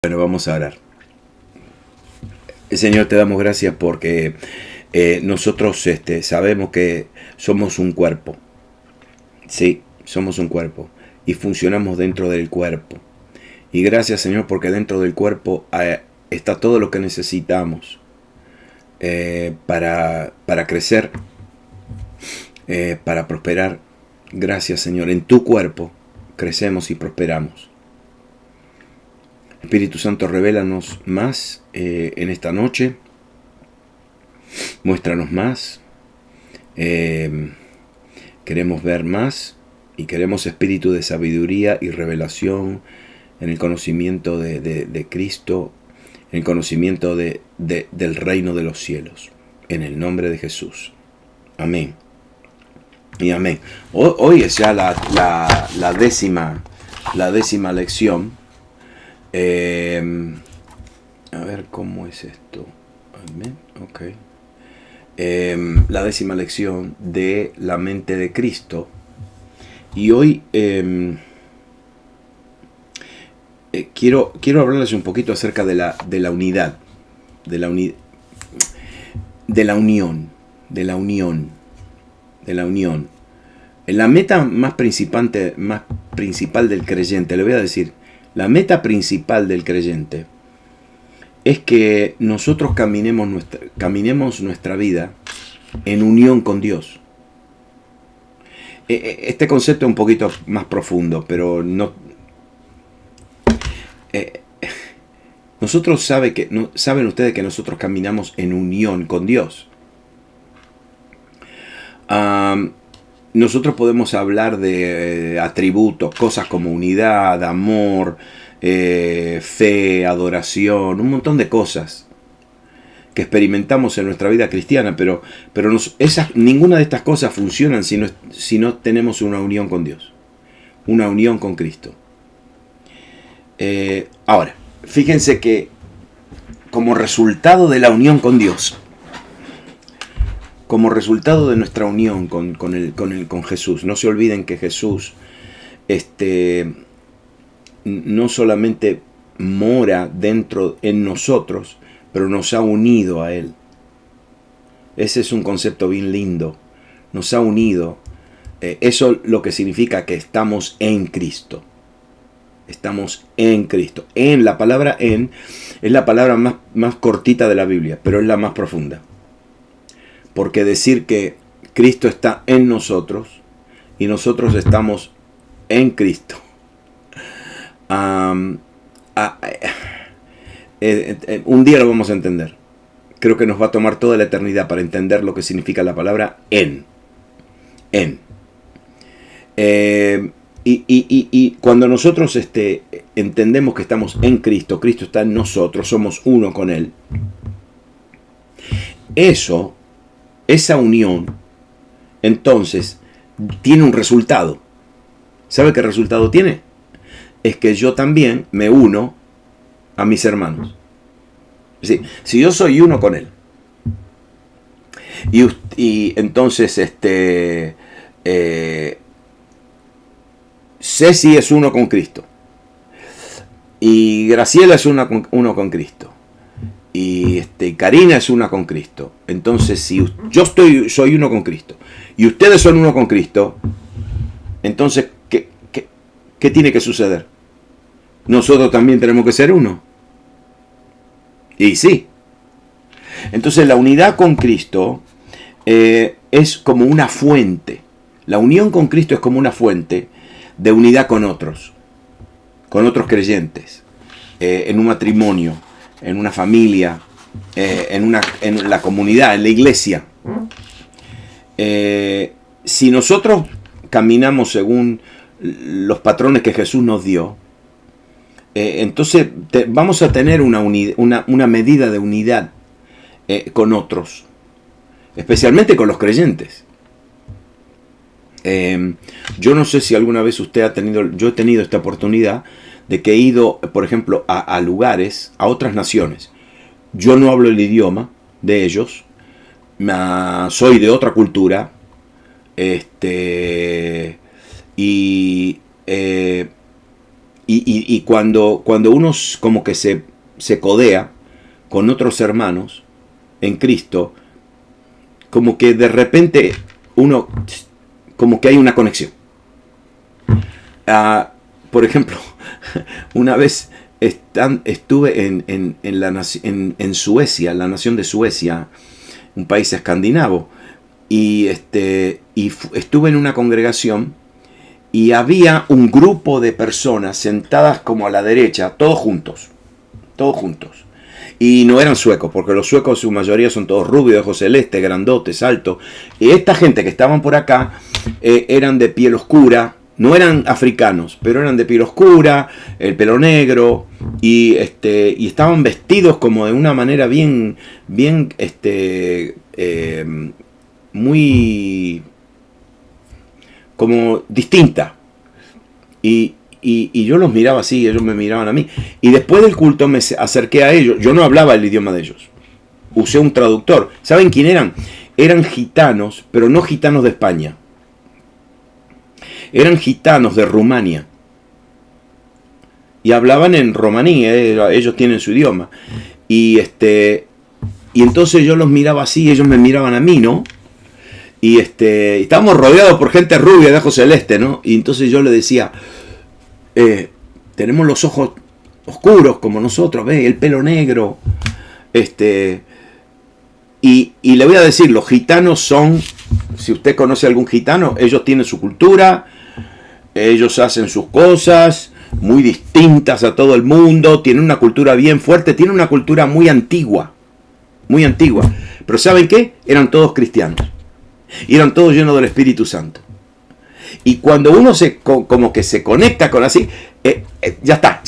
Bueno, vamos a orar. Señor, te damos gracias porque nosotros sabemos que somos un cuerpo. Sí, somos un cuerpo y funcionamos dentro del cuerpo. Y gracias, Señor, porque dentro del cuerpo está todo lo que necesitamos para crecer, para prosperar. Gracias, Señor. En tu cuerpo crecemos y prosperamos. Espíritu Santo, revélanos más en esta noche. Muéstranos más. Queremos ver más y queremos espíritu de sabiduría y revelación en el conocimiento de Cristo, en el conocimiento del reino de los cielos. En el nombre de Jesús. Amén. Y amén. Hoy es ya la décima lección. A ver cómo es esto. Amén. Ok. La décima lección de la mente de Cristo. Y hoy quiero hablarles un poquito acerca de la unidad, de la unión. La meta más principal del creyente, le voy a decir, la meta principal del creyente es que nosotros caminemos nuestra vida en unión con Dios. Este concepto es un poquito más profundo, pero no. Saben ustedes que nosotros caminamos en unión con Dios. Nosotros podemos hablar de atributos, cosas como unidad, amor, fe, adoración, un montón de cosas que experimentamos en nuestra vida cristiana, pero ninguna de estas cosas funcionan si no tenemos una unión con Dios, una unión con Cristo. Ahora, fíjense que como resultado de la unión con Dios, como resultado de nuestra unión con Jesús, no se olviden que Jesús no solamente mora dentro en nosotros, pero nos ha unido a Él. Ese es un concepto bien lindo. Nos ha unido. Eso lo que significa que estamos en Cristo. Estamos en Cristo. La palabra en es la palabra más cortita de la Biblia, pero es la más profunda. Porque decir que Cristo está en nosotros y nosotros estamos en Cristo. Un día lo vamos a entender. Creo que nos va a tomar toda la eternidad para entender lo que significa la palabra en. Y cuando nosotros entendemos que estamos en Cristo, Cristo está en nosotros, somos uno con Él. Esa unión, entonces, tiene un resultado. ¿Sabe qué resultado tiene? Es que yo también me uno a mis hermanos. Sí, si yo soy uno con Él, y entonces Ceci es uno con Cristo, y Graciela es uno con Cristo, y Karina es una con Cristo. Entonces, si yo soy uno con Cristo y ustedes son uno con Cristo, entonces ¿qué tiene que suceder? Nosotros también tenemos que ser uno. Y sí. Entonces la unidad con Cristo es como una fuente. La unión con Cristo es como una fuente de unidad con otros creyentes, en un matrimonio, en una familia, en la comunidad, en la iglesia. Si nosotros caminamos según los patrones que Jesús nos dio, entonces vamos a tener una medida de unidad con otros, especialmente con los creyentes. Yo no sé si alguna vez usted ha tenido, yo he tenido esta oportunidad de que he ido, por ejemplo, a lugares, a otras naciones. Yo no hablo el idioma de ellos, soy de otra cultura, y Y cuando uno como que se codea con otros hermanos en Cristo, como que de repente uno, como que hay una conexión. Por ejemplo, una vez estuve en Suecia, la nación de Suecia, un país escandinavo, y estuve en una congregación y había un grupo de personas sentadas como a la derecha, todos juntos. Y no eran suecos, porque los suecos su mayoría son todos rubios, de ojos celestes, grandotes, altos. Y esta gente que estaban por acá eran de piel oscura, no eran africanos, pero eran de piel oscura, el pelo negro, y estaban vestidos como de una manera bien muy como distinta. Y yo los miraba así, ellos me miraban a mí. Y después del culto me acerqué a ellos. Yo no hablaba el idioma de ellos. Usé un traductor. ¿Saben quién eran? Eran gitanos, pero no gitanos de España. Eran gitanos de Rumania. Y hablaban en romaní, ellos tienen su idioma. Y entonces yo los miraba así, ellos me miraban a mí, ¿no? Y estábamos rodeados por gente rubia de ojos celeste, ¿no? Y entonces yo le decía, tenemos los ojos oscuros como nosotros, ¿ves? El pelo negro. Y le voy a decir, los gitanos son, si usted conoce a algún gitano, ellos tienen su cultura, ellos hacen sus cosas muy distintas a todo el mundo, tienen una cultura bien fuerte, tienen una cultura muy antigua. Pero ¿saben qué? Eran todos cristianos. Y eran todos llenos del Espíritu Santo. Y cuando uno como que se conecta con así, ya está.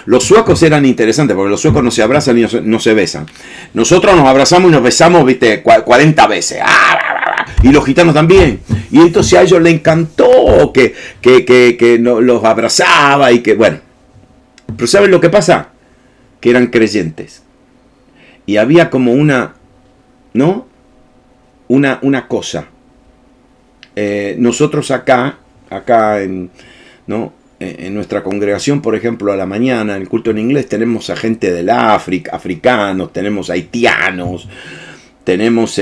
Los suecos eran interesantes, porque los suecos no se abrazan y no se besan. Nosotros nos abrazamos y nos besamos, 40 veces. Y los gitanos también. Y entonces a ellos les encantó que los abrazaba y que, bueno. Pero ¿saben lo que pasa? Que eran creyentes. Y había como una cosa. Nosotros acá en nuestra congregación, por ejemplo, a la mañana, en el culto en inglés, tenemos a gente del África, africanos, tenemos haitianos, tenemos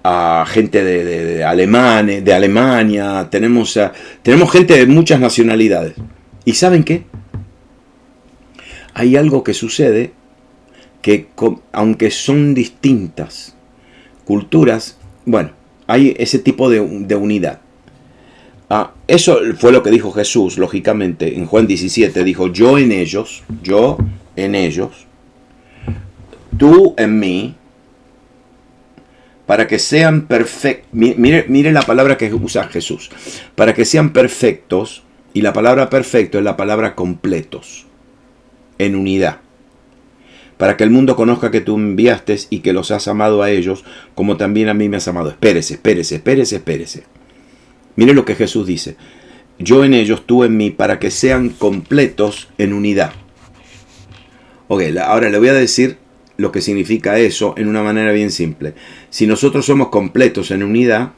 a gente de Alemania, tenemos gente de muchas nacionalidades. ¿Y saben qué? Hay algo que sucede que, aunque son distintas culturas, bueno, hay ese tipo de unidad. Eso fue lo que dijo Jesús, lógicamente, en Juan 17, dijo, yo en ellos, tú en mí, para que sean perfectos. Mire la palabra que usa Jesús, para que sean perfectos, y la palabra perfecto es la palabra completos, en unidad. Para que el mundo conozca que tú enviaste y que los has amado a ellos, como también a mí me has amado. Espérese. Mire lo que Jesús dice. Yo en ellos, tú en mí, para que sean completos en unidad. Ok, ahora le voy a decir lo que significa eso en una manera bien simple. Si nosotros somos completos en unidad,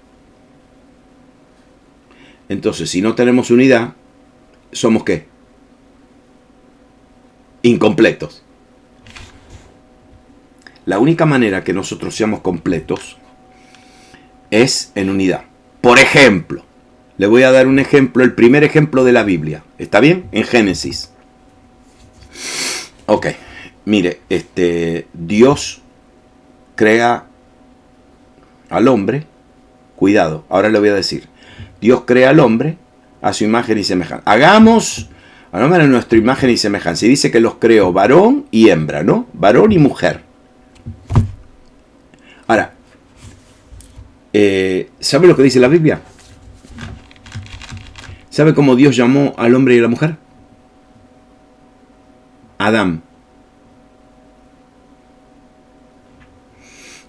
entonces si no tenemos unidad, ¿somos qué? Incompletos. La única manera que nosotros seamos completos es en unidad. Por ejemplo, le voy a dar un ejemplo, el primer ejemplo de la Biblia. ¿Está bien? En Génesis. Ok, mire, Dios crea al hombre. Cuidado, ahora le voy a decir. Dios crea al hombre a su imagen y semejanza. Hagamos al hombre a nuestra imagen y semejanza. Y dice que los creó varón y hembra, ¿no? Varón y mujer. Ahora, ¿sabe lo que dice la Biblia? ¿Sabe cómo Dios llamó al hombre y a la mujer? Adán.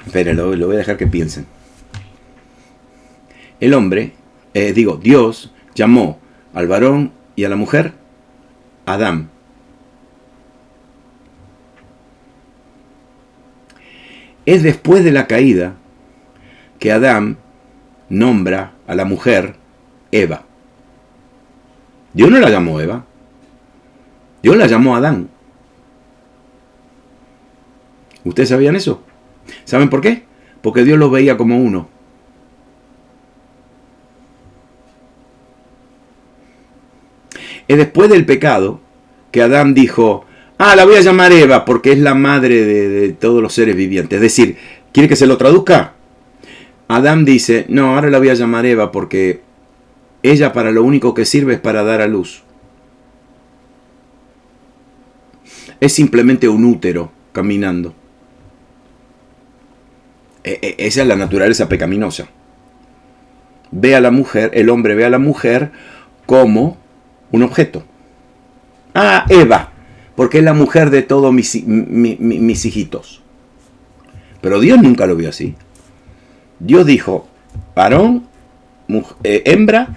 Espera, lo voy a dejar que piensen. El hombre, Dios llamó al varón y a la mujer Adán. Es después de la caída que Adán nombra a la mujer Eva. Dios no la llamó Eva. Dios la llamó Adán. ¿Ustedes sabían eso? ¿Saben por qué? Porque Dios los veía como uno. Es después del pecado que Adán dijo, la voy a llamar Eva porque es la madre de todos los seres vivientes. Es decir, ¿quiere que se lo traduzca? Adán dice, no, ahora la voy a llamar Eva porque ella para lo único que sirve es para dar a luz. Es simplemente un útero caminando. Esa es la naturaleza pecaminosa. Ve a la mujer, el hombre ve a la mujer como un objeto. Eva, porque es la mujer de todos mis hijitos. Pero Dios nunca lo vio así. Dios dijo, varón, hembra,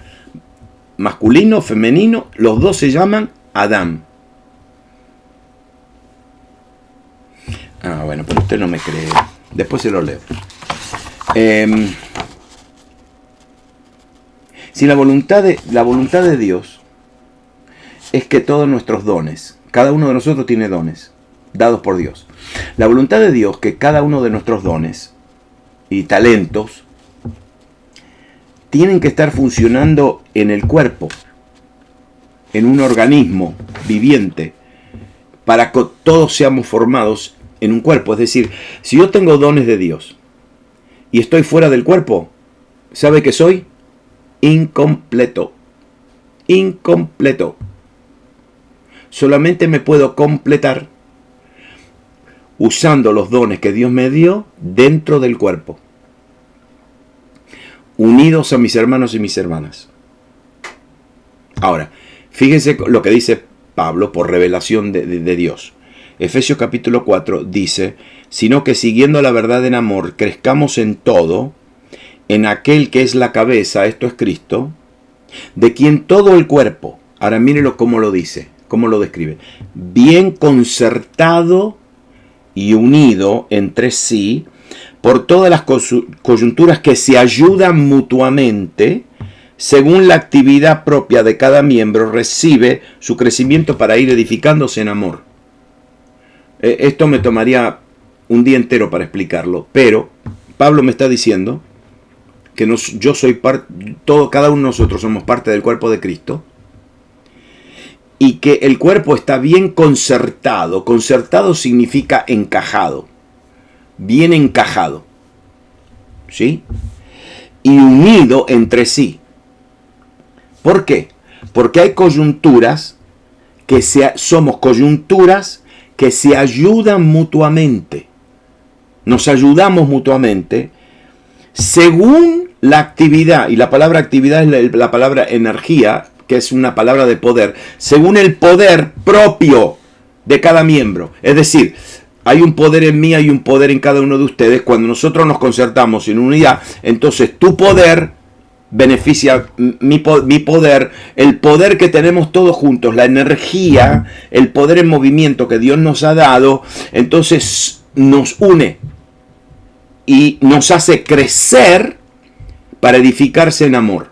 masculino, femenino, los dos se llaman Adán. Bueno, pero usted no me cree. Después se lo leo. Si la voluntad de Dios es que todos nuestros dones, cada uno de nosotros tiene dones dados por Dios. La voluntad de Dios que cada uno de nuestros dones y talentos tienen que estar funcionando en el cuerpo, en un organismo viviente, para que todos seamos formados en un cuerpo. Es decir, si yo tengo dones de Dios y estoy fuera del cuerpo, ¿sabe qué soy? Incompleto. Incompleto. Solamente me puedo completar usando los dones que Dios me dio dentro del cuerpo, unidos a mis hermanos y mis hermanas. Ahora, fíjense lo que dice Pablo por revelación de Dios. Efesios capítulo 4 dice, sino que siguiendo la verdad en amor, crezcamos en todo, en aquel que es la cabeza, esto es Cristo, de quien todo el cuerpo, ahora mírenlo cómo lo dice, cómo lo describe, bien concertado y unido entre sí, por todas las coyunturas que se ayudan mutuamente, según la actividad propia de cada miembro, recibe su crecimiento para ir edificándose en amor. Esto me tomaría un día entero para explicarlo, pero Pablo me está diciendo que yo soy parte, cada uno de nosotros somos parte del cuerpo de Cristo, y que el cuerpo está bien concertado. Concertado significa encajado, bien encajado, ¿sí? Y unido entre sí. ¿Por qué? Porque hay coyunturas somos coyunturas que se ayudan mutuamente. Nos ayudamos mutuamente según la actividad, y la palabra actividad es la palabra energía, que es una palabra de poder, según el poder propio de cada miembro. Es decir, hay un poder en mí, hay un poder en cada uno de ustedes. Cuando nosotros nos concertamos en unidad, entonces tu poder beneficia mi poder, el poder que tenemos todos juntos, la energía, el poder en movimiento que Dios nos ha dado, entonces nos une y nos hace crecer para edificarse en amor.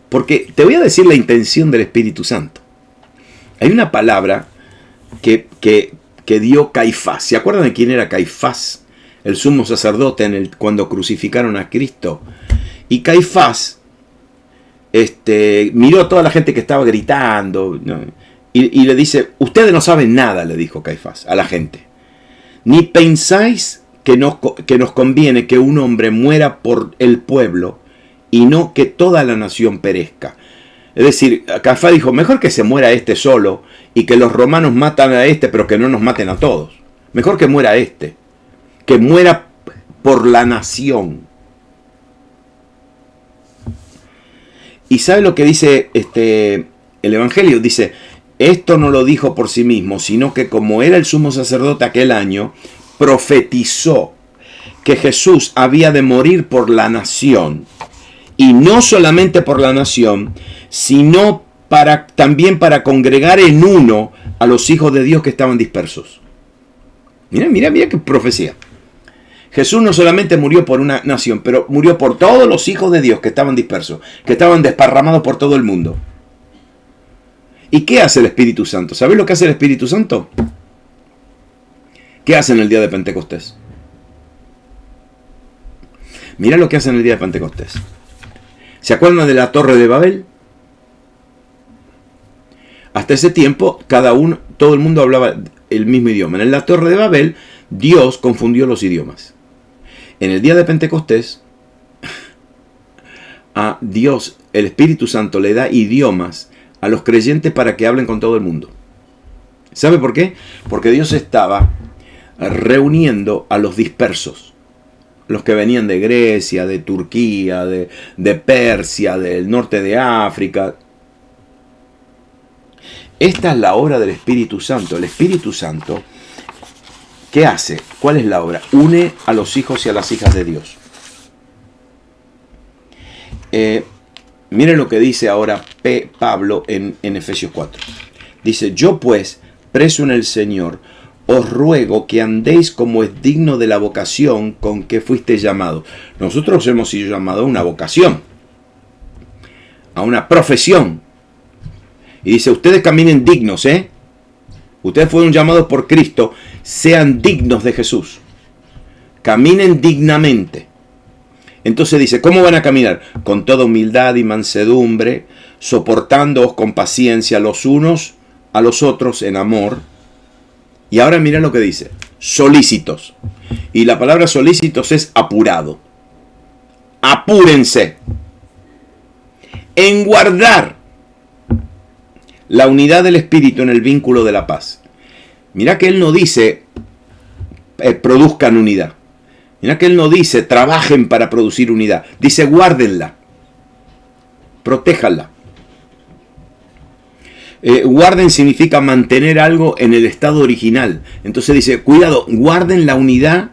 Porque te voy a decir la intención del Espíritu Santo. Hay una palabra que dio Caifás. ¿Se acuerdan de quién era Caifás? El sumo sacerdote cuando crucificaron a Cristo. Y Caifás miró a toda la gente que estaba gritando, ¿no? y le dice, ustedes no saben nada, le dijo Caifás a la gente. Ni pensáis que nos conviene que un hombre muera por el pueblo y no que toda la nación perezca. Es decir, Caifás dijo, mejor que se muera este solo y que los romanos matan a este, pero que no nos maten a todos. Mejor que muera este, que muera por la nación. Y ¿sabe lo que dice el Evangelio? Dice, esto no lo dijo por sí mismo, sino que como era el sumo sacerdote aquel año, profetizó que Jesús había de morir por la nación. Y no solamente por la nación, sino también para congregar en uno a los hijos de Dios que estaban dispersos. Mira qué profecía. Jesús no solamente murió por una nación, pero murió por todos los hijos de Dios que estaban dispersos, que estaban desparramados por todo el mundo. ¿Y qué hace el Espíritu Santo? ¿Sabes lo que hace el Espíritu Santo? ¿Qué hace en el día de Pentecostés? Mira lo que hace en el día de Pentecostés. ¿Se acuerdan de la Torre de Babel? Hasta ese tiempo, todo el mundo hablaba el mismo idioma. En la Torre de Babel, Dios confundió los idiomas. En el día de Pentecostés, a Dios, el Espíritu Santo, le da idiomas a los creyentes para que hablen con todo el mundo. ¿Sabe por qué? Porque Dios estaba reuniendo a los dispersos. Los que venían de Grecia, de Turquía, de Persia, del norte de África. Esta es la obra del Espíritu Santo. El Espíritu Santo, ¿qué hace? ¿Cuál es la obra? Une a los hijos y a las hijas de Dios. Miren lo que dice ahora Pablo en Efesios 4. Dice, yo pues, preso en el Señor, os ruego que andéis como es digno de la vocación con que fuiste llamados. Nosotros hemos sido llamados a una vocación, a una profesión. Y dice, ustedes caminen dignos, Ustedes fueron llamados por Cristo, sean dignos de Jesús. Caminen dignamente. Entonces dice, ¿cómo van a caminar? Con toda humildad y mansedumbre, soportándoos con paciencia los unos a los otros en amor. Y ahora mira lo que dice, solícitos. Y la palabra solícitos es apurado. Apúrense en guardar la unidad del Espíritu en el vínculo de la paz. Mira que Él no dice produzcan unidad. Mira que Él no dice trabajen para producir unidad. Dice guárdenla. Protéjanla. Guarden significa mantener algo en el estado original. Entonces dice, cuidado, guarden la unidad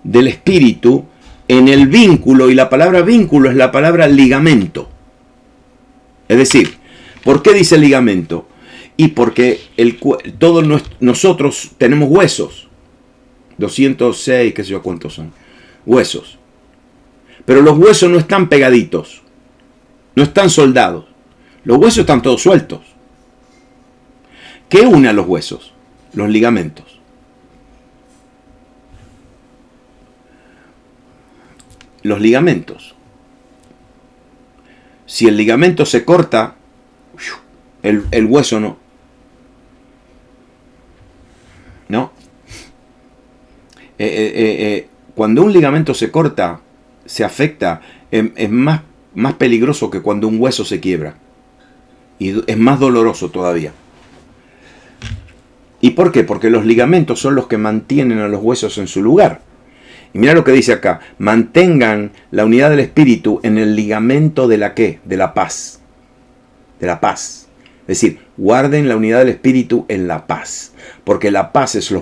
del Espíritu en el vínculo. Y la palabra vínculo es la palabra ligamento. Es decir, ¿por qué dice ligamento? Y porque todos nosotros tenemos huesos. 206, qué sé yo cuántos son. Huesos. Pero los huesos no están pegaditos. No están soldados. Los huesos están todos sueltos. ¿Qué une a los huesos? Los ligamentos. Los ligamentos. Si el ligamento se corta, el hueso no. ¿No? Cuando un ligamento se corta, se afecta, es más peligroso que cuando un hueso se quiebra. Y es más doloroso todavía. ¿Y por qué? Porque los ligamentos son los que mantienen a los huesos en su lugar. Y mira lo que dice acá. Mantengan la unidad del Espíritu en el ligamento de la ¿qué? De la paz. De la paz. Es decir, guarden la unidad del Espíritu en la paz. Porque la paz es lo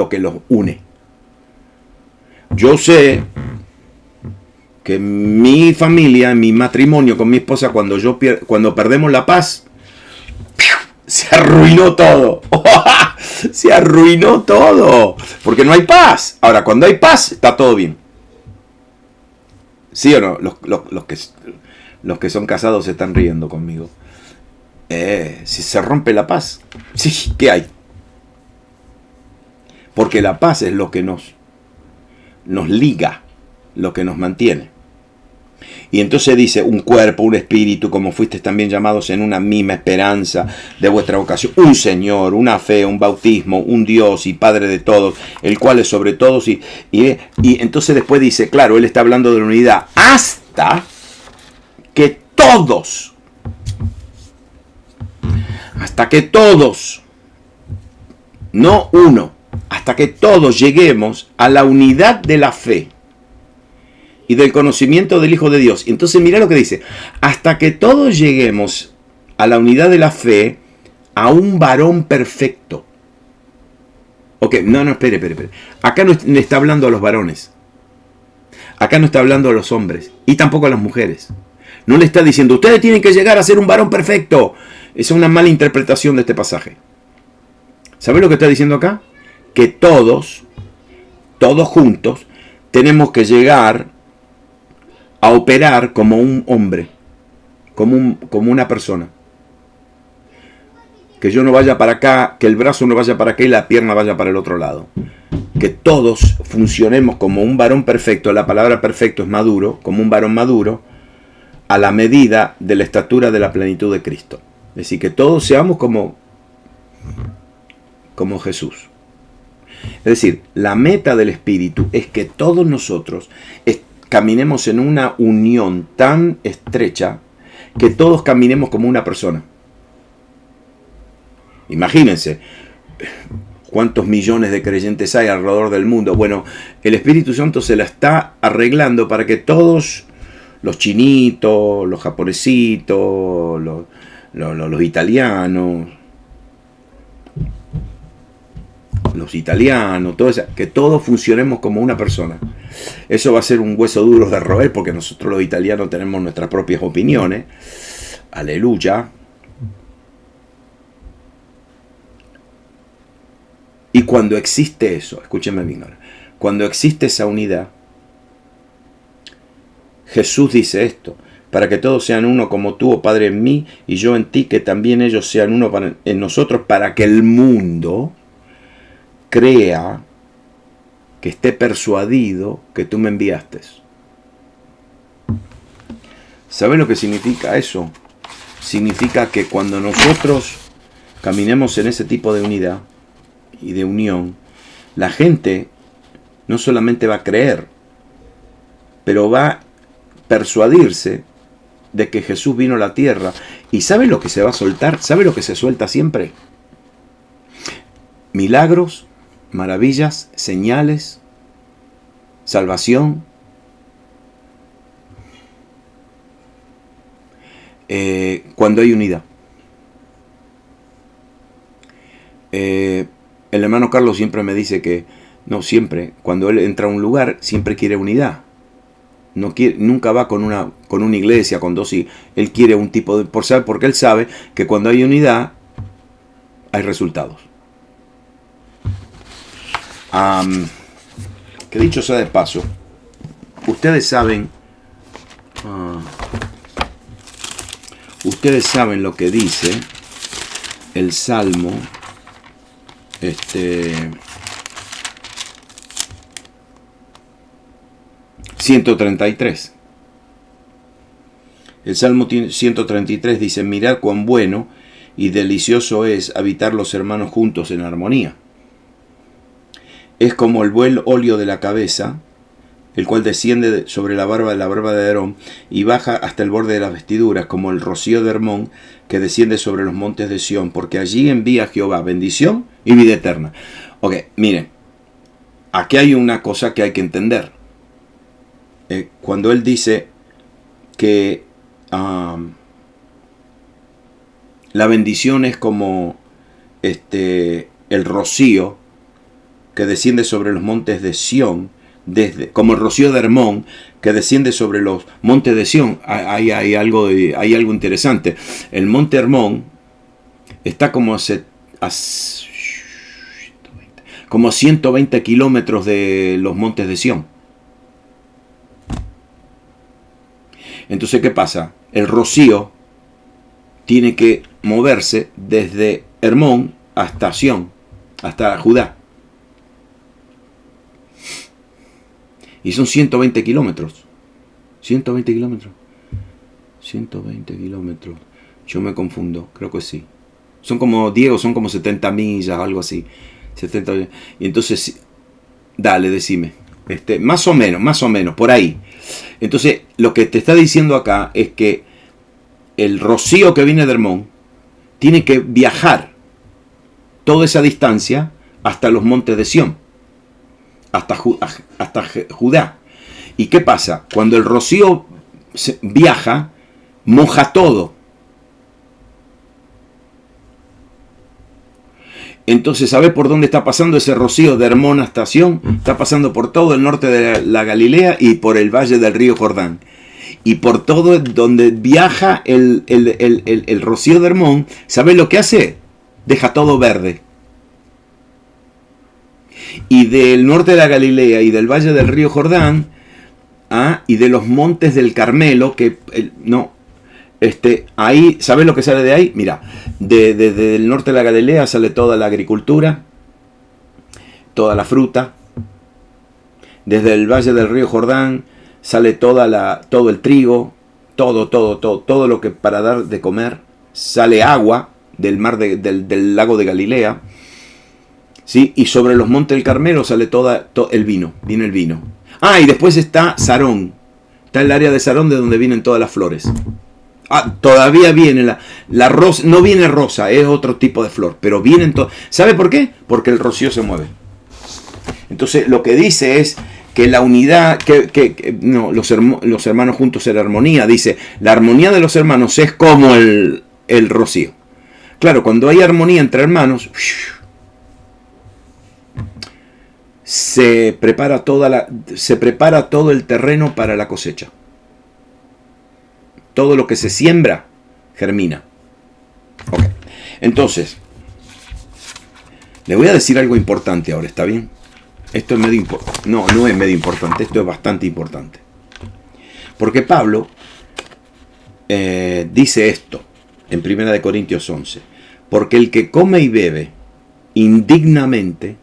que los une. Yo sé que mi familia, mi matrimonio con mi esposa, cuando perdemos la paz, se arruinó todo. Se arruinó todo. Porque no hay paz. Ahora, cuando hay paz, está todo bien. ¿Sí o no? Los que son casados se están riendo conmigo. Si se rompe la paz, sí, ¿qué hay? Porque la paz es lo que nos liga, lo que nos mantiene. Y entonces dice, un cuerpo, un espíritu, como fuisteis también llamados en una misma esperanza de vuestra vocación, un Señor, una fe, un bautismo, un Dios y Padre de todos, el cual es sobre todos. Y entonces después dice, claro, Él está hablando de la unidad, hasta que todos, no uno, hasta que todos lleguemos a la unidad de la fe y del conocimiento del Hijo de Dios. Entonces mira lo que dice, hasta que todos lleguemos a la unidad de la fe, a un varón perfecto. Ok, no, espere. Acá no le está hablando a los varones. Acá no está hablando a los hombres y tampoco a las mujeres. No le está diciendo, ustedes tienen que llegar a ser un varón perfecto. Esa es una mala interpretación de este pasaje. ¿Sabes lo que está diciendo acá? Que todos juntos, tenemos que llegar a operar como un hombre, como una persona. Que yo no vaya para acá, que el brazo no vaya para acá y la pierna vaya para el otro lado. Que todos funcionemos como un varón perfecto, la palabra perfecto es maduro, como un varón maduro, a la medida de la estatura de la plenitud de Cristo. Es decir, que todos seamos como Jesús. Es decir, la meta del Espíritu es que todos nosotros caminemos en una unión tan estrecha que todos caminemos como una persona. Imagínense cuántos millones de creyentes hay alrededor del mundo. Bueno, el Espíritu Santo se la está arreglando para que todos los chinitos, los japonesitos, los italianos, todo eso, que todos funcionemos como una persona. Eso va a ser un hueso duro de roer porque nosotros los italianos tenemos nuestras propias opiniones. Aleluya. Y cuando existe eso, escúchenme bien ahora, cuando existe esa unidad, Jesús dice esto: para que todos sean uno como tú, oh Padre, en mí y yo en ti, que también ellos sean uno en nosotros, para que el mundo crea, que esté persuadido que tú me enviaste. ¿Sabes lo que significa eso? Significa que cuando nosotros caminemos en ese tipo de unidad y de unión, la gente no solamente va a creer, pero va a persuadirse de que Jesús vino a la tierra. ¿Y sabe lo que se va a soltar? ¿Sabe lo que se suelta siempre? Milagros, maravillas, señales, salvación. Cuando hay unidad. El hermano Carlos siempre me dice que, no siempre, cuando él entra a un lugar, siempre quiere unidad. No quiere, nunca va con una iglesia, con dos, y él quiere un tipo de... porque él sabe que cuando hay unidad, hay resultados. Que dicho sea de paso, ustedes saben lo que dice el Salmo 133. El Salmo 133 dice: mirad cuán bueno y delicioso es habitar los hermanos juntos en armonía. Es como el buen óleo de la cabeza, el cual desciende sobre la barba de Aarón y baja hasta el borde de las vestiduras, como el rocío de Hermón que desciende sobre los montes de Sión, porque allí envía Jehová bendición y vida eterna. Ok, miren, aquí hay una cosa que hay que entender. Cuando él dice que la bendición es como el rocío que desciende sobre los montes de Sión, como el rocío de Hermón que desciende sobre los montes de Sión, hay algo interesante. El monte Hermón está como a 120 kilómetros de los montes de Sión. Entonces, ¿qué pasa? El rocío tiene que moverse desde Hermón hasta Sión, hasta Judá. Y son 120 kilómetros. 120 kilómetros. 120 kilómetros. Yo me confundo, creo que sí. Son como 70 millas, algo así. 70 millas. Y entonces, dale, decime. Más o menos, por ahí. Entonces, lo que te está diciendo acá es que el rocío que viene de Hermón tiene que viajar toda esa distancia hasta los montes de Sión, hasta Judá. ¿Y qué pasa? Cuando el rocío viaja, moja todo. Entonces, ¿sabe por dónde está pasando ese rocío de Hermón hasta Sión? Está pasando por todo el norte de la Galilea y por el valle del río Jordán. Y por todo donde viaja el rocío de Hermón, ¿sabe lo que hace? Deja todo verde. y del norte de la Galilea y del valle del río Jordán, y de los montes del Carmelo, ahí, ¿sabes lo que sale de ahí? Mira, desde el norte de la Galilea sale toda la agricultura, toda la fruta. Desde el valle del río Jordán sale todo el trigo, todo lo que para dar de comer. Sale agua del del lago de Galilea, ¿sí? Y sobre los montes del Carmelo sale todo el vino, viene el vino. Y después está Sarón, está el área de Sarón de donde vienen todas las flores. Todavía viene la rosa, no viene rosa, es otro tipo de flor, pero vienen todas. ¿Sabe por qué? Porque el rocío se mueve. Entonces lo que dice es que la unidad, los hermanos juntos en armonía, dice, la armonía de los hermanos es como el rocío. Claro, cuando hay armonía entre hermanos, se prepara todo el terreno para la cosecha. Todo lo que se siembra, germina. Ok. Entonces, le voy a decir algo importante ahora, ¿está bien? Esto es medio importante. No es medio importante, esto es bastante importante. Porque Pablo dice esto en 1 Corintios 11. Porque el que come y bebe indignamente,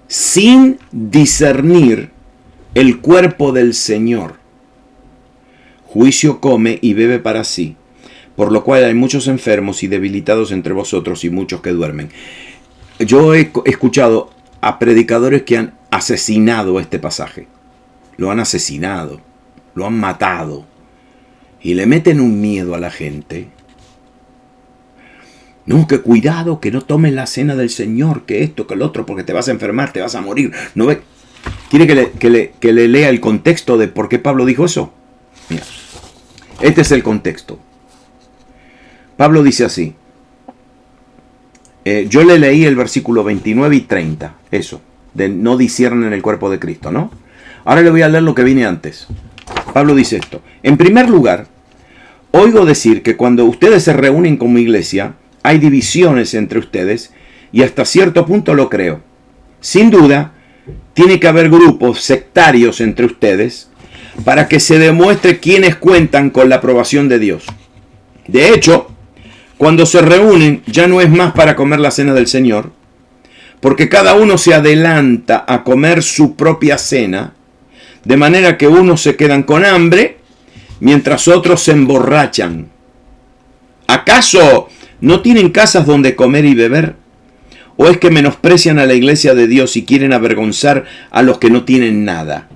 sin discernir el cuerpo del Señor, juicio come y bebe para sí, por lo cual hay muchos enfermos y debilitados entre vosotros y muchos que duermen. Yo he escuchado a predicadores que han asesinado este pasaje. Lo han asesinado, lo han matado y le meten un miedo a la gente. No, que cuidado, que no tomes la cena del Señor, que esto, que el otro, porque te vas a enfermar, te vas a morir. ¿No ve? ¿Quiere que le lea el contexto de por qué Pablo dijo eso? Mira, este es el contexto. Pablo dice así. Yo le leí el versículo 29 y 30, eso, de no disciernen el cuerpo de Cristo, ¿no? Ahora le voy a leer lo que viene antes. Pablo dice esto. En primer lugar, oigo decir que cuando ustedes se reúnen como iglesia, hay divisiones entre ustedes, y hasta cierto punto lo creo. Sin duda, tiene que haber grupos sectarios entre ustedes para que se demuestre quiénes cuentan con la aprobación de Dios. De hecho, cuando se reúnen ya no es más para comer la cena del Señor, porque cada uno se adelanta a comer su propia cena, de manera que unos se quedan con hambre, mientras otros se emborrachan. ¿Acaso no tienen casas donde comer y beber? ¿O es que menosprecian a la iglesia de Dios y quieren avergonzar a los que no tienen nada?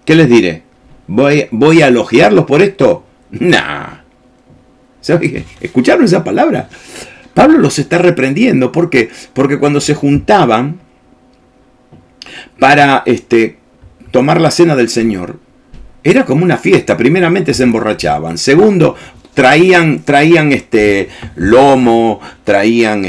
¿Qué les diré? ¿Voy a elogiarlos por esto? Nah. ¿Sabe? ¿Escucharon esa palabra? Pablo los está reprendiendo. ¿Por qué? Porque cuando se juntaban para tomar la cena del Señor, era como una fiesta. Primeramente se emborrachaban. Segundo, traían lomo, traían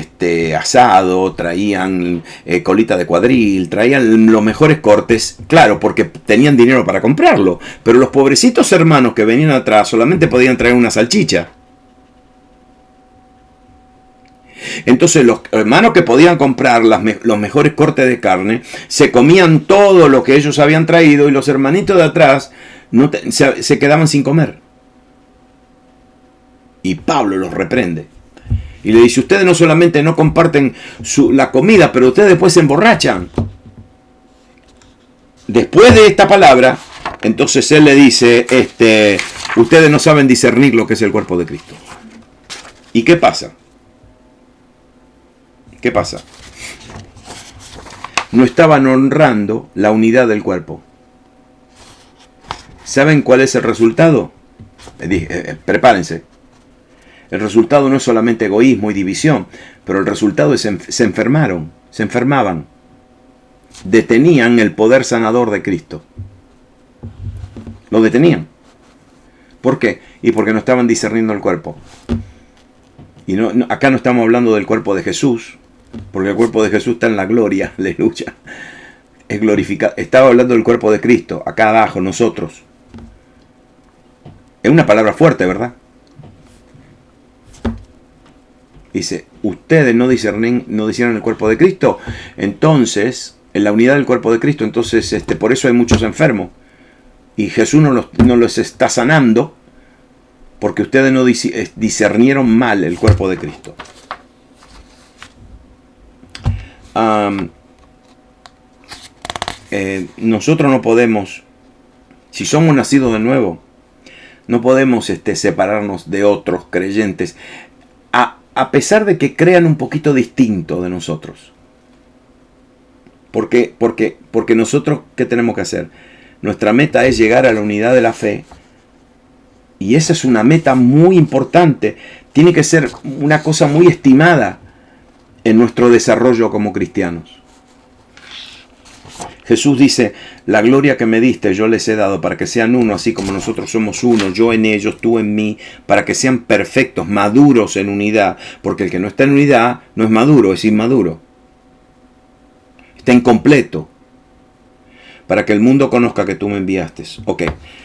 asado, traían colita de cuadril, traían los mejores cortes, claro, porque tenían dinero para comprarlo. Pero los pobrecitos hermanos que venían atrás solamente podían traer una salchicha. Entonces los hermanos que podían comprar los mejores cortes de carne se comían todo lo que ellos habían traído, y los hermanitos de atrás se quedaban sin comer. Y Pablo los reprende y le dice: ustedes no solamente no comparten la comida, pero ustedes después se emborrachan. Después de esta palabra, entonces él le dice, ustedes no saben discernir lo que es el cuerpo de Cristo. ¿Y qué pasa? ¿Qué pasa? No estaban honrando la unidad del cuerpo. ¿Saben cuál es el resultado? Prepárense. El resultado no es solamente egoísmo y división, pero el resultado es se enfermaban. Detenían el poder sanador de Cristo. Lo detenían. ¿Por qué? Y porque no estaban discerniendo el cuerpo. Y acá no estamos hablando del cuerpo de Jesús, porque el cuerpo de Jesús está en la gloria, aleluya. Es glorificado. Estaba hablando del cuerpo de Cristo, acá abajo, nosotros. Es una palabra fuerte, ¿verdad? Dice, ustedes no disciernen el cuerpo de Cristo, entonces, en la unidad del cuerpo de Cristo, entonces por eso hay muchos enfermos. Y Jesús no los está sanando, porque ustedes no discernieron mal el cuerpo de Cristo. Nosotros no podemos, si somos nacidos de nuevo, no podemos separarnos de otros creyentes, a pesar de que crean un poquito distinto de nosotros. Porque nosotros, ¿qué tenemos que hacer? Nuestra meta es llegar a la unidad de la fe, y esa es una meta muy importante. Tiene que ser una cosa muy estimada en nuestro desarrollo como cristianos. Jesús dice, la gloria que me diste yo les he dado para que sean uno, así como nosotros somos uno, yo en ellos, tú en mí, para que sean perfectos, maduros en unidad, porque el que no está en unidad no es maduro, es inmaduro. Está incompleto, para que el mundo conozca que tú me enviaste. Ok,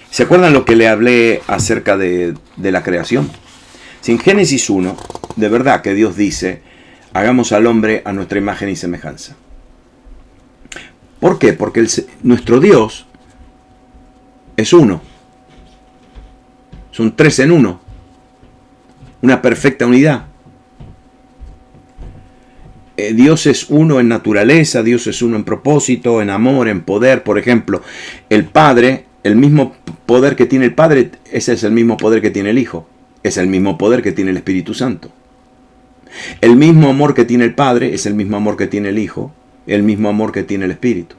¿se acuerdan lo que le hablé acerca de la creación? Si en Génesis 1, de verdad que Dios dice, hagamos al hombre a nuestra imagen y semejanza. ¿Por qué? Porque nuestro Dios es uno. Son tres en uno. Una perfecta unidad. Dios es uno en naturaleza, Dios es uno en propósito, en amor, en poder. Por ejemplo, el Padre, el mismo poder que tiene el Padre, ese es el mismo poder que tiene el Hijo. Es el mismo poder que tiene el Espíritu Santo. El mismo amor que tiene el Padre es el mismo amor que tiene el Hijo, el mismo amor que tiene el Espíritu.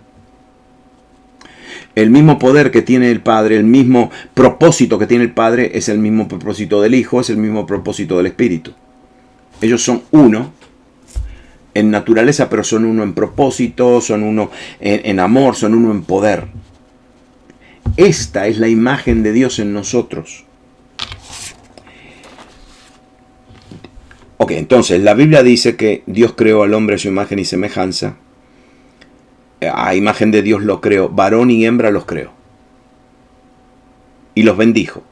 El mismo poder que tiene el Padre, el mismo propósito que tiene el Padre es el mismo propósito del Hijo, es el mismo propósito del Espíritu. Ellos son uno en naturaleza, pero son uno en propósito, son uno en amor, son uno en poder. Esta es la imagen de Dios en nosotros. Ok, entonces la Biblia dice que Dios creó al hombre a su imagen y semejanza. A imagen de Dios lo creó, varón y hembra los creó. Y los bendijo.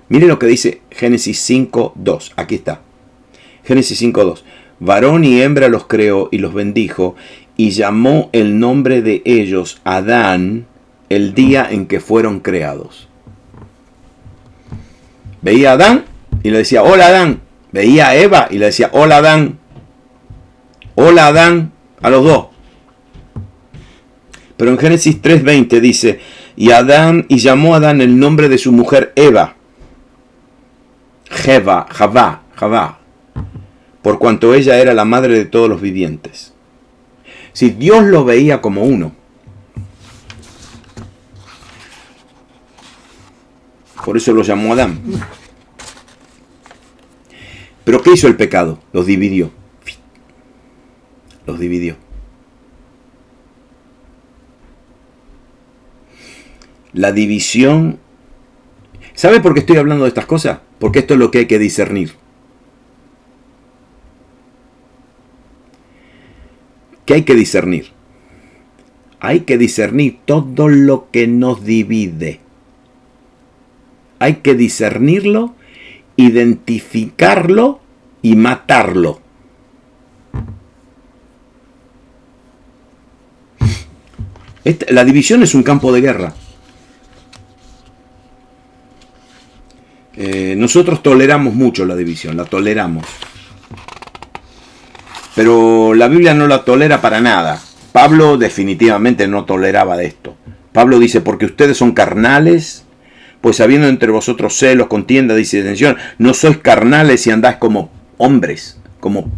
Miren lo que dice Génesis 5:2. Aquí está. Génesis 5:2. Varón y hembra los creó y los bendijo, y llamó el nombre de ellos Adán el día en que fueron creados. Veía a Adán y le decía, hola Adán. Veía a Eva y le decía, hola Adán. Hola Adán, a los dos. Pero en Génesis 3:20 dice, y llamó a Adán el nombre de su mujer Eva. Javá, por cuanto ella era la madre de todos los vivientes. Si Dios lo veía como uno. Por eso lo llamó Adán. Pero ¿qué hizo el pecado? Los dividió. Los dividió. La división. ¿Sabe por qué estoy hablando de estas cosas? Porque esto es lo que hay que discernir. ¿Qué hay que discernir? Hay que discernir todo lo que nos divide. Hay que discernirlo, identificarlo y matarlo. La división es un campo de guerra. Nosotros toleramos mucho la división, la toleramos. Pero la Biblia no la tolera para nada. Pablo definitivamente no toleraba de esto. Pablo dice, porque ustedes son carnales, pues habiendo entre vosotros celos, contienda, disensión, no sois carnales y andáis como hombres, como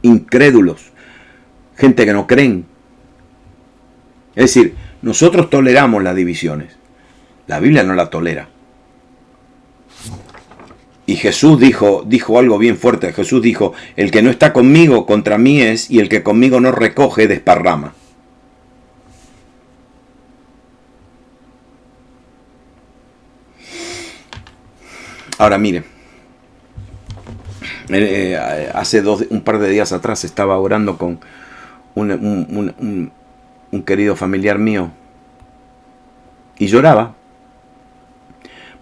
incrédulos, gente que no creen. Es decir, nosotros toleramos las divisiones. La Biblia no la tolera. Y Jesús dijo algo bien fuerte. Jesús dijo, el que no está conmigo, contra mí es, y el que conmigo no recoge, desparrama. Ahora mire, hace un par de días atrás estaba orando con un querido familiar mío y lloraba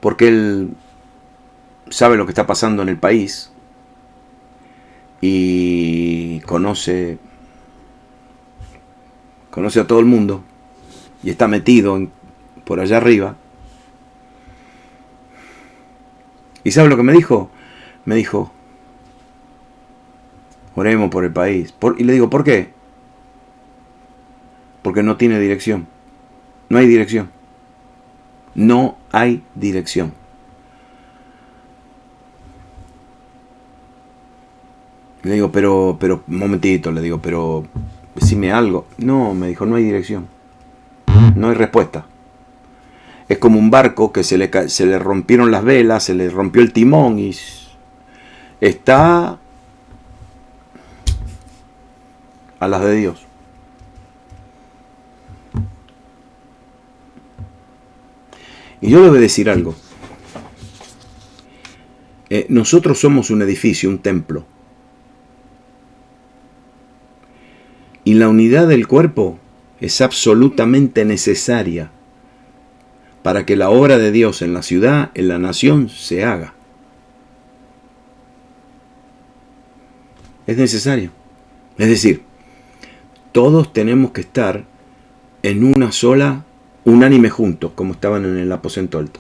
porque él sabe lo que está pasando en el país y conoce a todo el mundo y está metido por allá arriba. ¿Y sabe lo que me dijo? Me dijo, oremos por el país. Y le digo, ¿por qué? Porque no tiene dirección. No hay dirección. No hay dirección. Le digo, pero, un momentito, le digo, pero, decime algo. No, me dijo, no hay dirección. No hay respuesta. Es como un barco que se le rompieron las velas, se le rompió el timón y está a las de Dios. Y yo le voy a decir algo. Nosotros somos un edificio, un templo. Y la unidad del cuerpo es absolutamente necesaria para que la obra de Dios en la ciudad, en la nación, se haga. Es necesario. Es decir, todos tenemos que estar en una sola, unánime juntos, como estaban en el aposento alto.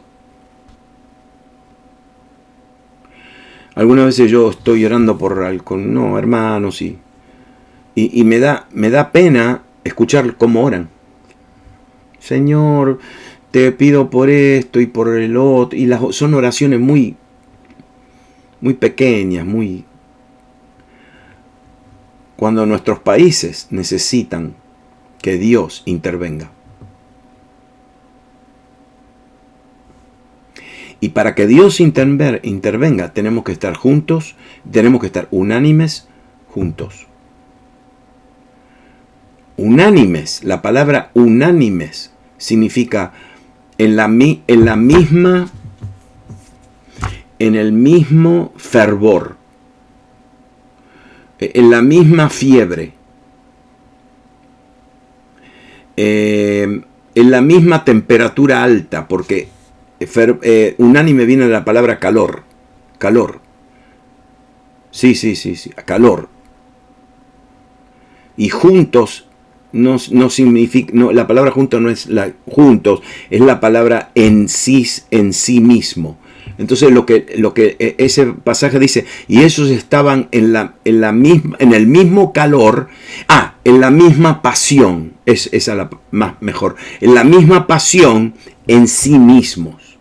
Algunas veces yo estoy orando con hermanos y me da pena escuchar cómo oran. Señor, te pido por esto y por el otro. Y son oraciones muy pequeñas, cuando nuestros países necesitan que Dios intervenga. Y para que Dios intervenga, tenemos que estar juntos, tenemos que estar unánimes juntos. Unánimes, la palabra unánimes significa en el mismo fervor, en la misma fiebre, en la misma temperatura alta, porque unánime viene de la palabra calor. Sí, calor. Y juntos no significa, la palabra juntos no es juntos, es la palabra en sí mismo. Entonces lo que ese pasaje dice, y ellos estaban en el mismo calor, en la misma pasión, esa es la más mejor, en la misma pasión en sí mismos.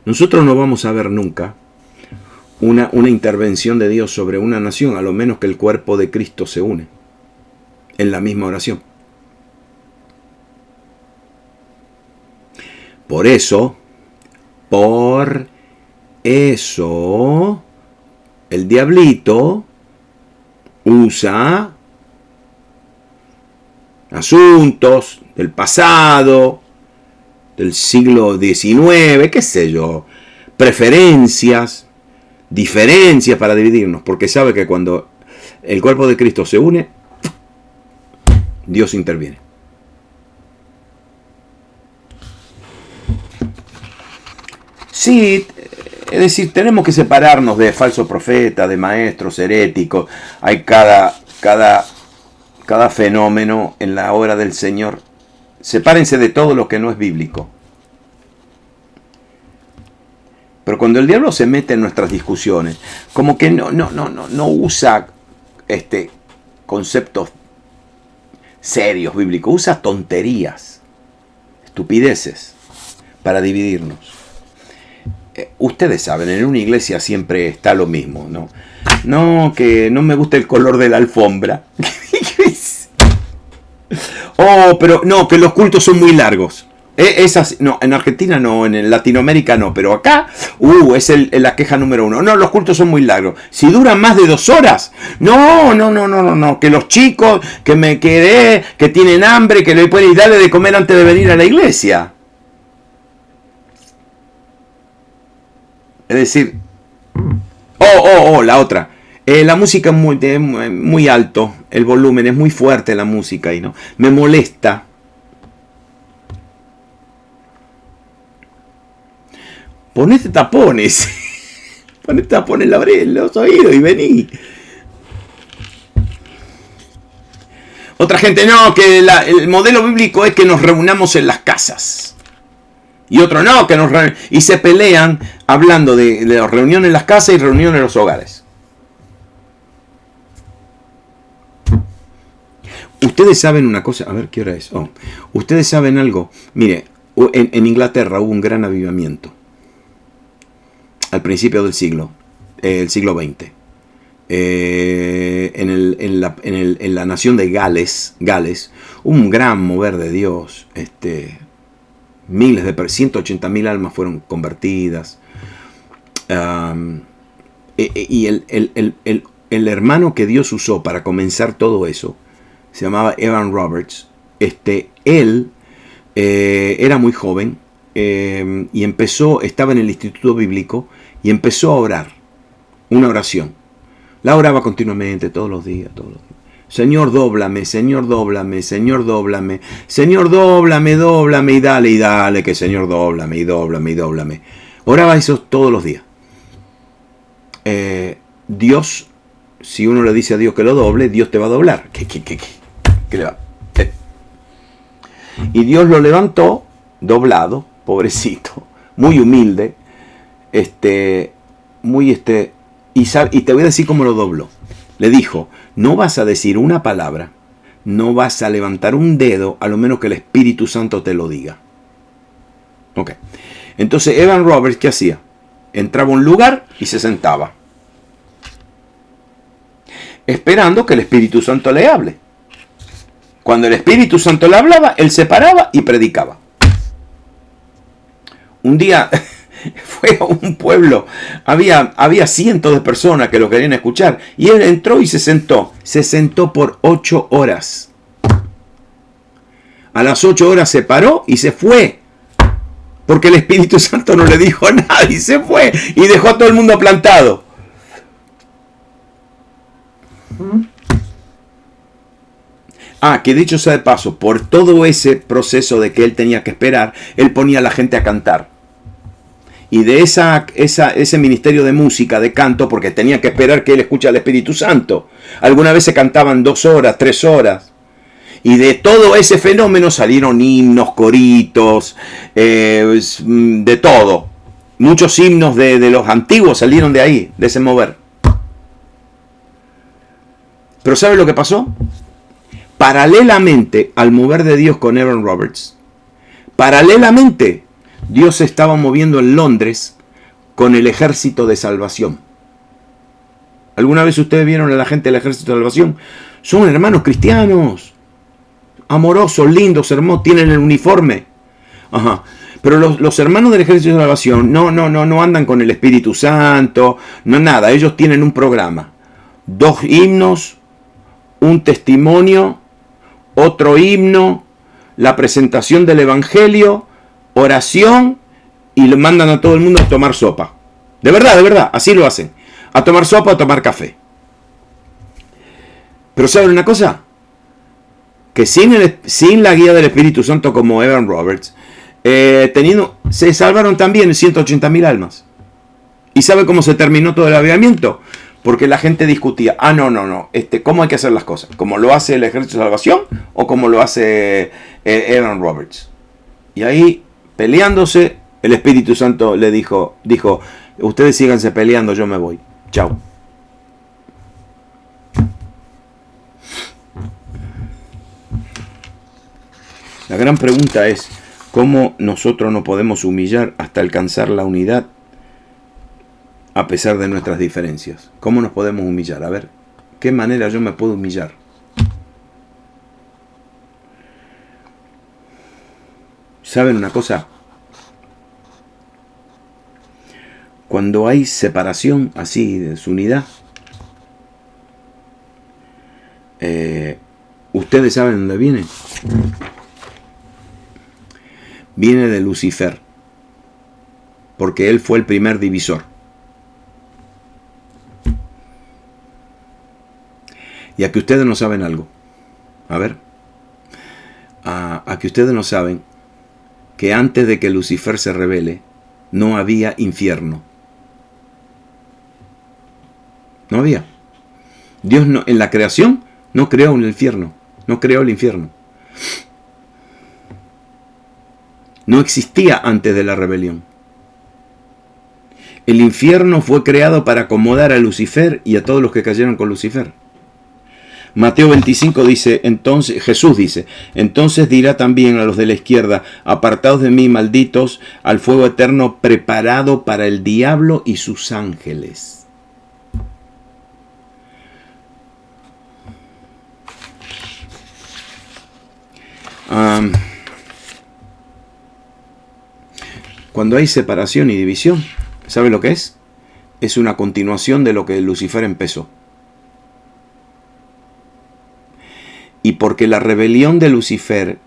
Nosotros no vamos a ver nunca una intervención de Dios sobre una nación, a lo menos que el cuerpo de Cristo se une en la misma oración. Por eso, el diablito usa asuntos del pasado, del siglo XIX, qué sé yo, preferencias, diferencias para dividirnos, porque sabe que cuando el cuerpo de Cristo se une, Dios interviene. Sí, es decir, tenemos que separarnos de falsos profetas, de maestros heréticos. Hay cada fenómeno en la obra del Señor. Sepárense de todo lo que no es bíblico. Pero cuando el diablo se mete en nuestras discusiones, como que no usa conceptos serios bíblicos, usa tonterías, estupideces para dividirnos. Ustedes saben, en una iglesia siempre está lo mismo, ¿no? No, que no me gusta el color de la alfombra. Pero no, que los cultos son muy largos. No, en Argentina no, en Latinoamérica no, pero acá, es la queja número 1. No, los cultos son muy largos. Si duran más de 2 horas, no, que los chicos, que me quedé, que tienen hambre, que le pueden darle de comer antes de venir a la iglesia. Es decir, la otra. La música es muy alto, el volumen es muy fuerte la música y no me molesta. Ponete tapones. Ponle los oídos y vení. Otra gente, no, que el modelo bíblico es que nos reunamos en las casas. Y otro, no, que nos reunamos. Y se pelean hablando de las reuniones en las casas y reuniones en los hogares. Ustedes saben una cosa, a ver qué hora es. Oh, ustedes saben algo. Mire, en Inglaterra hubo un gran avivamiento al principio del siglo, el siglo XX. En la nación de Gales, hubo un gran mover de Dios. Miles de 180.000 almas fueron convertidas. Y el hermano que Dios usó para comenzar todo eso se llamaba Evan Roberts. Él era muy joven y estaba en el instituto bíblico y empezó a orar una oración. La oraba continuamente, todos los días. Señor, dóblame, Señor, dóblame, Señor, dóblame, Señor, dóblame, y dale, que Señor, dóblame, y dóblame. Oraba eso todos los días. Dios, si uno le dice a Dios que lo doble, Dios te va a doblar. ¿Qué le va? Y Dios lo levantó, doblado, pobrecito, muy humilde, y te voy a decir cómo lo dobló. Le dijo, no vas a decir una palabra, no vas a levantar un dedo, a lo menos que el Espíritu Santo te lo diga. Ok. Entonces Evan Roberts, ¿qué hacía? Entraba a un lugar y se sentaba, esperando que el Espíritu Santo le hable. Cuando el Espíritu Santo le hablaba, él se paraba y predicaba. Un día fue a un pueblo, había cientos de personas que lo querían escuchar, y él entró y se sentó por 8 horas. A las 8 horas se paró y se fue, porque el Espíritu Santo no le dijo nada y se fue, y dejó a todo el mundo plantado. Que dicho sea de paso, por todo ese proceso de que él tenía que esperar, él ponía a la gente a cantar. Y de ese ministerio de música, de canto, porque tenía que esperar que él escuche al Espíritu Santo. Alguna vez se cantaban 2 horas, 3 horas. Y de todo ese fenómeno salieron himnos, coritos, de todo. Muchos himnos de los antiguos salieron de ahí, de ese mover. Pero ¿sabe lo que pasó? Paralelamente al mover de Dios con Evan Roberts, paralelamente Dios se estaba moviendo en Londres con el Ejército de Salvación. ¿Alguna vez ustedes vieron a la gente del Ejército de Salvación? Son hermanos cristianos, amorosos, lindos, hermosos, tienen el uniforme. Ajá. Pero los hermanos del Ejército de Salvación no andan con el Espíritu Santo, no nada. Ellos tienen un programa, 2 himnos, un testimonio, otro himno, la presentación del Evangelio, oración, y le mandan a todo el mundo a tomar sopa. De verdad, así lo hacen. A tomar sopa, a tomar café. Pero ¿saben una cosa? Que sin la guía del Espíritu Santo como Evan Roberts, se salvaron también 180.000 almas. ¿Y sabe cómo se terminó todo el avivamiento? Porque la gente discutía, no, ¿cómo hay que hacer las cosas? ¿Cómo lo hace el Ejército de Salvación o como lo hace Evan Roberts? Y ahí, peleándose, el Espíritu Santo le dijo, ustedes síganse peleando, yo me voy. Chao. La gran pregunta es, ¿cómo nosotros nos podemos humillar hasta alcanzar la unidad a pesar de nuestras diferencias? ¿Cómo nos podemos humillar? A ver, ¿qué manera yo me puedo humillar? ¿Saben una cosa? Cuando hay separación así, de su unidad, ¿ustedes saben dónde viene? Viene de Lucifer, porque él fue el primer divisor. Y a que ustedes no saben algo. A ver. A que ustedes no saben que antes de que Lucifer se rebele, no había infierno. No había. Dios no, en la creación no creó un infierno. No creó el infierno. No existía antes de la rebelión. El infierno fue creado para acomodar a Lucifer y a todos los que cayeron con Lucifer. Mateo 25 dice, entonces, Jesús dice, entonces dirá también a los de la izquierda, apartaos de mí, malditos, al fuego eterno preparado para el diablo y sus ángeles. Cuando hay separación y división, ¿sabe lo que es? Es una continuación de lo que Lucifer empezó. Y porque la rebelión de Lucifer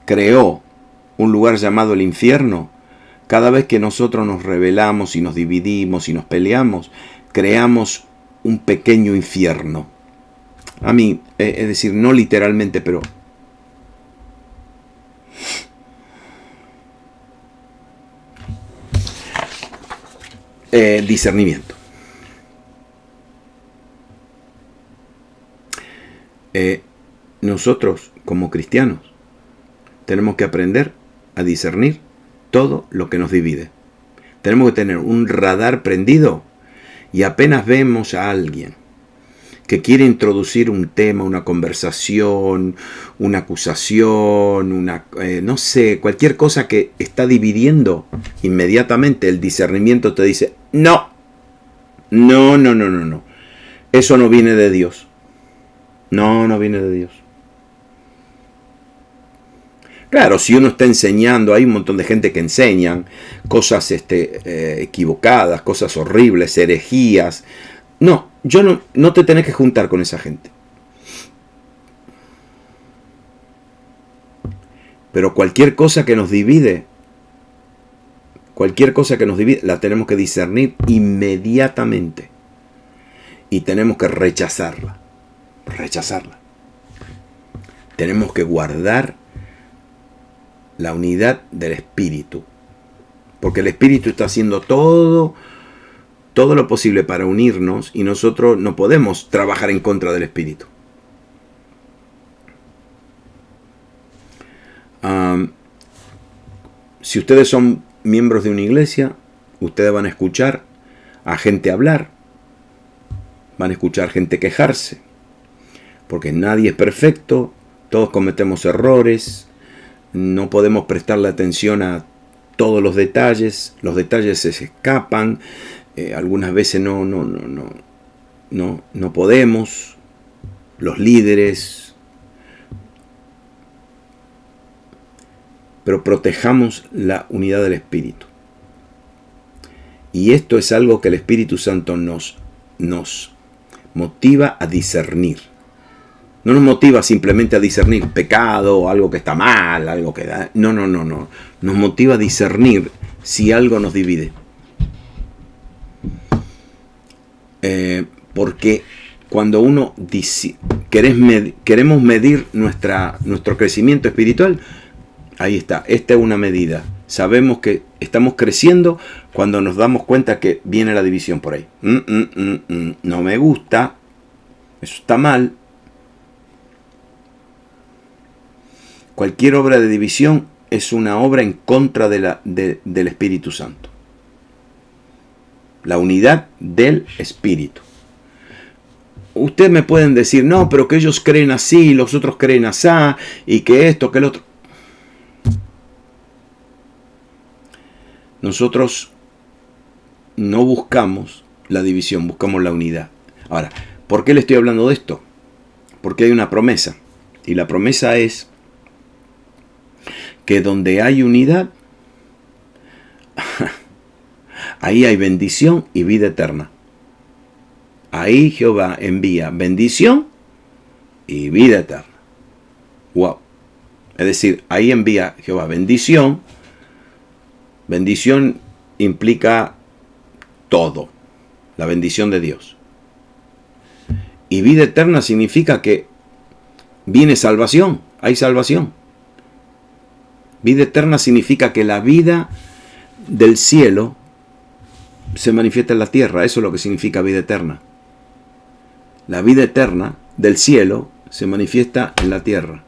creó un lugar llamado el infierno, cada vez que nosotros nos rebelamos y nos dividimos y nos peleamos, creamos un pequeño infierno. A mí, es decir, no literalmente, pero discernimiento. Nosotros, como cristianos, tenemos que aprender a discernir todo lo que nos divide. Tenemos que tener un radar prendido y apenas vemos a alguien que quiere introducir un tema, una conversación, una acusación, no sé, cualquier cosa que está dividiendo, inmediatamente el discernimiento te dice, no, eso no viene de Dios. No viene de Dios. Claro, si uno está enseñando, hay un montón de gente que enseñan cosas equivocadas, cosas horribles, herejías. No te tenés que juntar con esa gente. Pero cualquier cosa que nos divide, la tenemos que discernir inmediatamente. Y tenemos que rechazarla. Tenemos que guardar la unidad del Espíritu. Porque el Espíritu está haciendo todo lo posible para unirnos y nosotros no podemos trabajar en contra del Espíritu. Si ustedes son miembros de una iglesia, ustedes van a escuchar a gente hablar, van a escuchar gente quejarse, porque nadie es perfecto, todos cometemos errores, no podemos prestarle atención a todos los detalles se escapan, algunas veces no podemos, los líderes, pero protejamos la unidad del Espíritu. Y esto es algo que el Espíritu Santo nos motiva a discernir. No nos motiva simplemente a discernir pecado o algo que está mal, algo que da. No. Nos motiva a discernir si algo nos divide. Porque cuando uno queremos medir nuestro crecimiento espiritual, ahí está. Esta es una medida. Sabemos que estamos creciendo cuando nos damos cuenta que viene la división por ahí. No me gusta. Eso está mal. Cualquier obra de división es una obra en contra del Espíritu Santo. La unidad del Espíritu. Ustedes me pueden decir, no, pero que ellos creen así, los otros creen así, y que esto, que el otro. Nosotros no buscamos la división, buscamos la unidad. Ahora, ¿por qué le estoy hablando de esto? Porque hay una promesa. Y la promesa es que donde hay unidad, ahí hay bendición y vida eterna. Ahí Jehová envía bendición y vida eterna. Wow. Es decir, ahí envía Jehová bendición. Bendición implica todo. La bendición de Dios. Y vida eterna significa que viene salvación. Hay salvación. Vida eterna significa que la vida del cielo se manifiesta en la tierra. Eso es lo que significa vida eterna. La vida eterna del cielo se manifiesta en la tierra,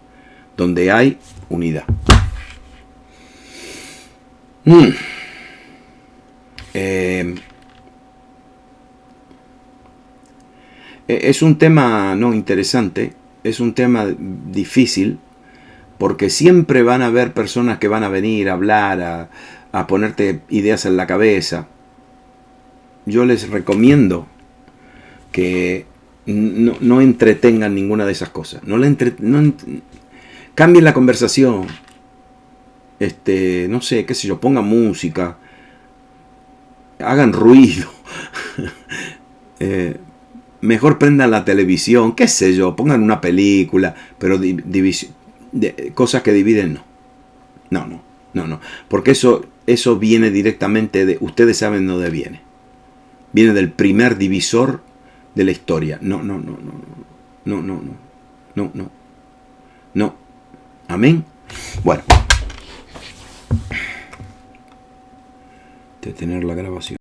donde hay unidad. Es un tema no interesante, es un tema difícil, porque siempre van a haber personas que van a venir a hablar, a ponerte ideas en la cabeza. Yo les recomiendo que no entretengan ninguna de esas cosas. Cambien la conversación. No sé, qué sé yo, pongan música. Hagan ruido. Mejor prendan la televisión, qué sé yo, pongan una película, pero cosas que dividen no. Porque eso viene directamente de, ustedes saben de dónde viene. Viene del primer divisor de la historia. No. Amén. Bueno. Detener la grabación.